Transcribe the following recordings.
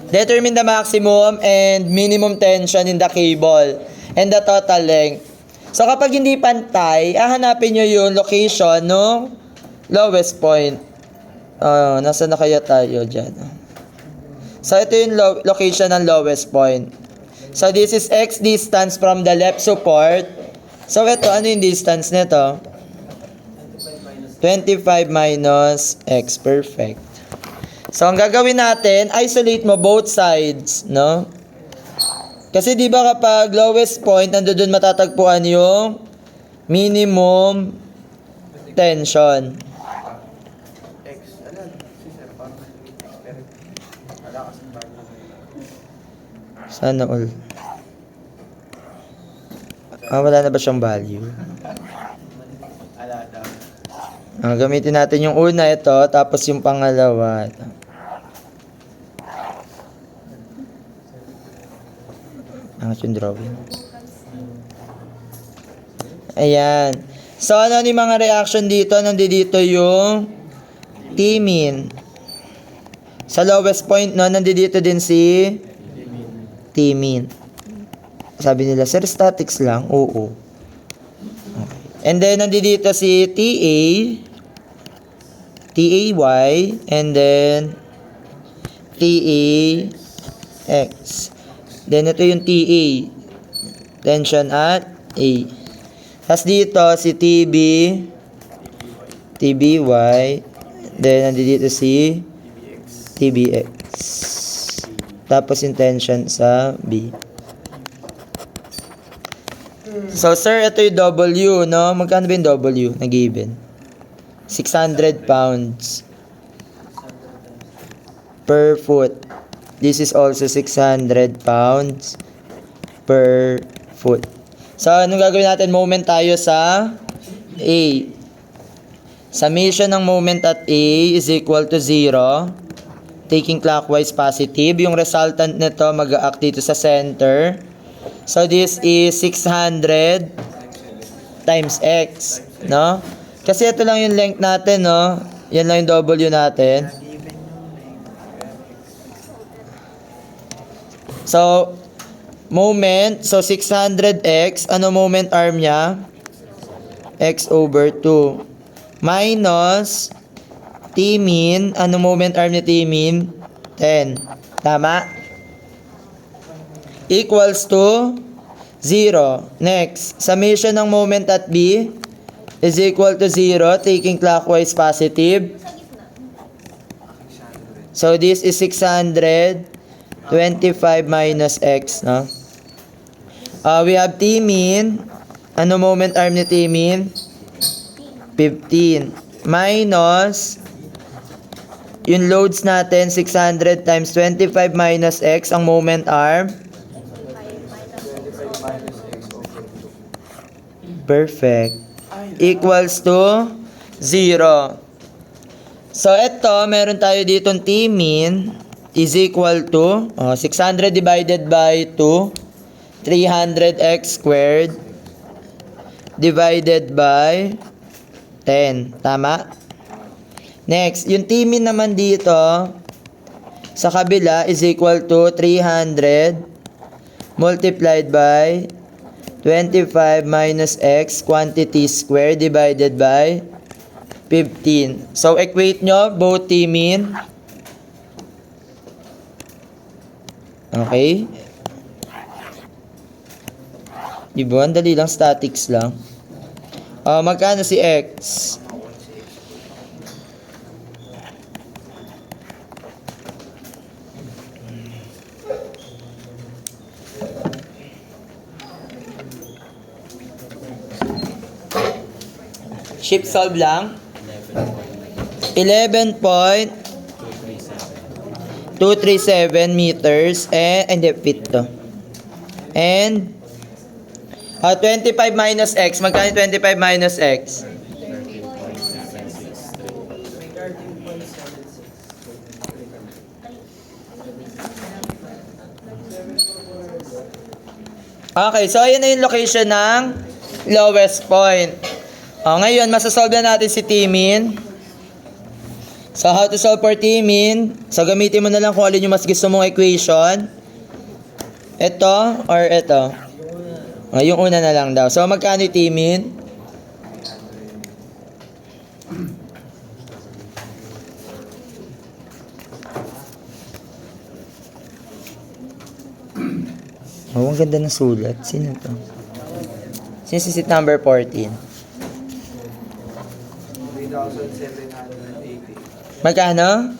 Determine the maximum and minimum tension in the cable and the total length. So kapag hindi pantay, hahanapin nyo yung location ng lowest point. Nasa na kaya tayo dyan? So ito yung location ng lowest point. So this is X distance from the left support. So ito, ano yung distance nito? 25 minus X. Perfect. So ang gagawin natin, isolate mo both sides, no? Kasi di ba kapag lowest point, nandoon matatagpuan yung minimum tension. Sana all. Wala na ba siyang value? Gamitin natin yung una ito, tapos yung pangalawa. Angat yung drawing. Ayan. So, ano yung mga reaction dito? Nandito yung T-min. Sa lowest point, no, nandito din si T-min. Sabi nila, sir, statics lang? Oo. Okay. And then, nandito si TA, TAY, and then TAX. Then, ito yung TA. Tension at A. Tapos dito, si TB, TBY. Then, nandito si TBX. Tapos, yung tension sa B. So, sir, ito yung W, no? Magkano ba yung W na given? 600 pounds per foot. This is also 600 pounds per foot. So, anong gagawin natin? Moment tayo sa A. Summation ng moment at A is equal to 0. Taking clockwise positive. Yung resultant nito mag-act dito sa center. So, this is 600 times X. No? Kasi ito lang yung length natin, no? Yan lang yung W natin. So, moment. So, 600x. Ano moment arm niya? X over 2. Minus T-min. Ano moment arm ni T-min? 10. Tama? Equals to 0. Next. Summation ng moment at B is equal to 0. Taking clockwise positive. So, this is 625 minus X, no? We have T-min. Ano moment arm ni T-min? 15. Minus yung loads natin, 600 times 25 minus X, ang moment arm. Perfect. Equals to 0. So, ito, meron tayo ditong T-min is equal to 600 divided by 2, 300x squared divided by 10. Tama? Next, yung T-min naman dito sa kabila is equal to 300 multiplied by 25 minus x quantity squared divided by 15. So, equate nyo both T-min. Okay? Diba? Ang dali lang, statics lang. Magkano si X? Shift solve lang. 11.237 meters and feet to. And 25 minus X. Magkano 25 minus X? Okay, so ayan na yung location ng lowest point. Ngayon, masasolve na natin si T-min. So, how to solve for T-min? So, gamitin mo na lang kung alin yung mas gusto mong equation. Ito or ito? Yung una na lang daw. So, magkano yung T-min? Oh, ang ganda ng sulat. Sino to? Sino si seat number 14? 3,780. Magkano?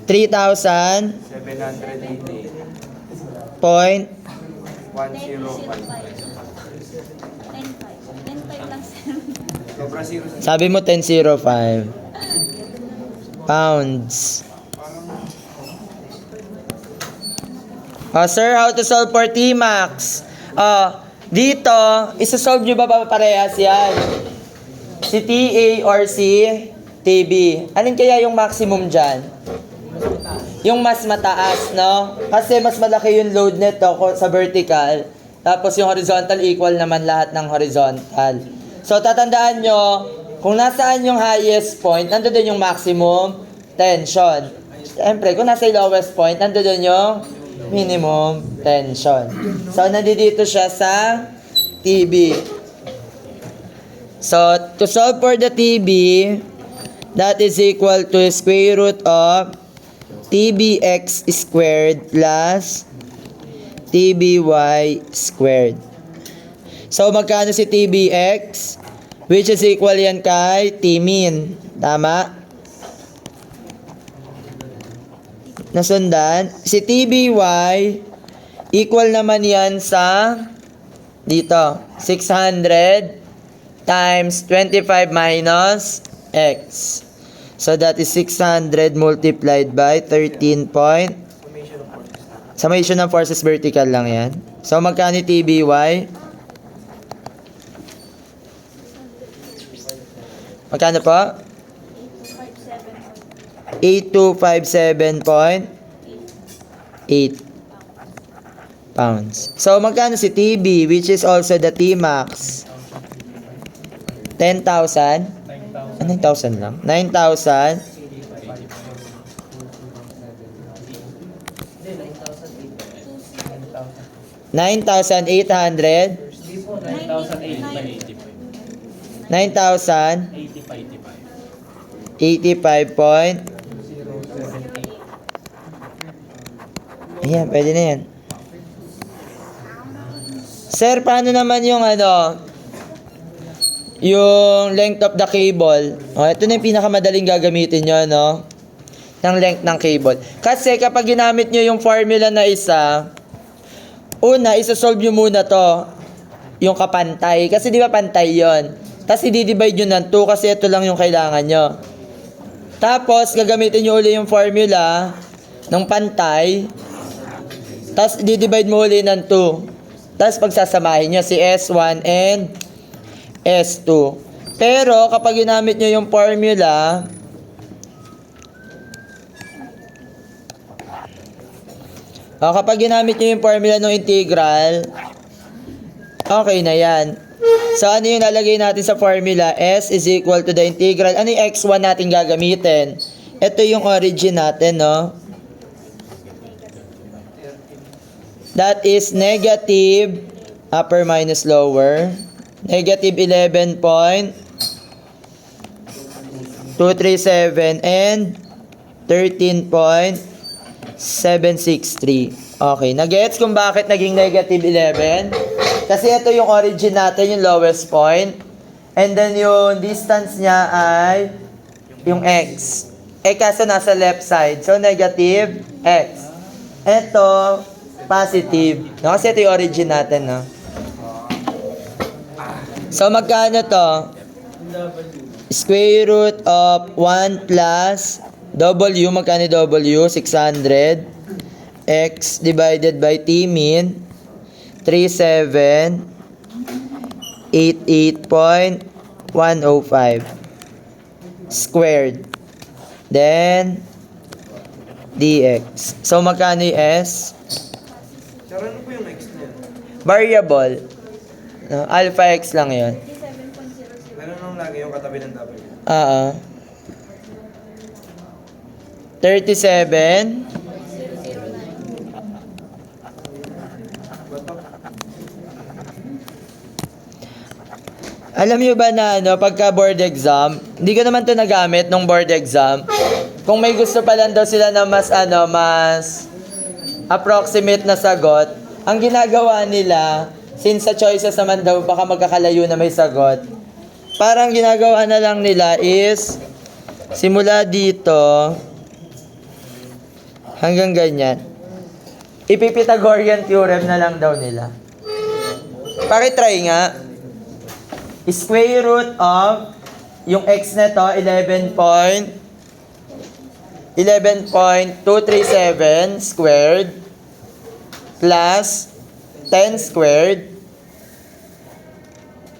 3,000 780. point 105. 10.5 lang sir. Sobra zero sa Sabi mo 1005 pounds. Oh, sir, how to solve for T-max? Dito, isa-solve nyo ba parehas yan? Si TA or si TB? Alin kaya yung maximum dyan? Yung mas mataas, no? Kasi mas malaki yung load nito sa vertical. Tapos yung horizontal, equal naman lahat ng horizontal. So, tatandaan nyo, kung nasaan yung highest point, nandoon yung maximum tension. Siyempre, kung nasa yung lowest point, nandoon yung minimum tension. So, nandito siya sa TB. So, to solve for the TB, that is equal to square root of TBX squared plus TBY squared. So, magkano si TBX? Which is equal yan kay T-min. Tama? Nasundan? Si TBY, equal naman yan sa dito. 600 times 25 minus X. So, that is 600 multiplied by 13 point. Summation ng forces vertical lang yan. So, magkano TBY? Magkano po? 8257.8 pounds. So, magkano si TB, which is also the T-max? 10,000? 9,000 lang. 9,000. 9,800. 9,085 point. Ayan, pwede na yan. Sir, paano naman yung yung length of the cable? Ito na yung pinakamadaling gagamitin nyo, no? Ng length ng cable. Kasi kapag ginamit nyo yung formula na isa, una, isa-solve nyo muna to. Yung kapantay. Kasi di ba pantay yon. Tapos i-divide nyo ng 2 kasi ito lang yung kailangan nyo. Tapos, gagamitin nyo uli yung formula ng pantay. Tapos, i-divide mo uli ng 2. Tapos, pagsasamahin nyo si S1 and S2. Pero, kapag ginamit nyo yung formula, kapag ginamit nyo yung formula ng integral, okay na yan. So, ano yung lalagay natin sa formula? S is equal to the integral. Ano yung x1 natin gagamitin? Ito yung origin natin, no? That is negative, upper minus lower, negative 11.237 and 13.763. Okay, nag-gets kung bakit naging negative 11? Kasi ito yung origin natin, yung lowest point. And then yung distance niya ay yung x. Kaso nasa left side. So, negative x. Ito, positive. No? Kasi ito yung origin natin, no? So, magkano to? Square root of 1 plus W. Magkano W? 600. X divided by T-min. 3788.105 squared. Then, dx. So, magkano yung S? Sir, ano po yung x niya? Variable. No, alpha x lang yun. 37.00. Ganun lang lagi yung katabi ng W. 37. Alam niyo ba na pagka board exam, hindi ko naman 'to nagamit nung board exam. Kung may gusto pa lang daw sila na mas approximate na sagot, ang ginagawa nila, since sa choices naman daw baka magkakalayo na may sagot, parang ginagawa na lang nila is simula dito hanggang ganyan. Ipipythagorean theorem na lang daw nila. Pakitry nga. Square root of yung x na to 11.237 squared plus 10 squared.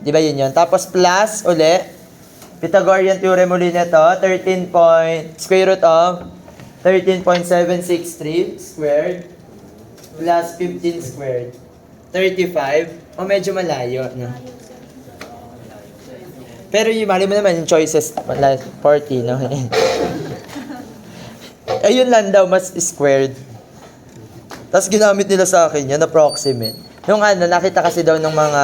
Di ba yun yun? Tapos plus uli. Pythagorean theorem uli na to. Square root of 13.763 squared plus 15 squared. 35. O medyo malayo, no? Pero yung mali mo naman yung choices, 40, no? Ayun lang daw, mas squared. Tapos ginamit nila sa akin yun, approximate. Yung nakita kasi daw ng mga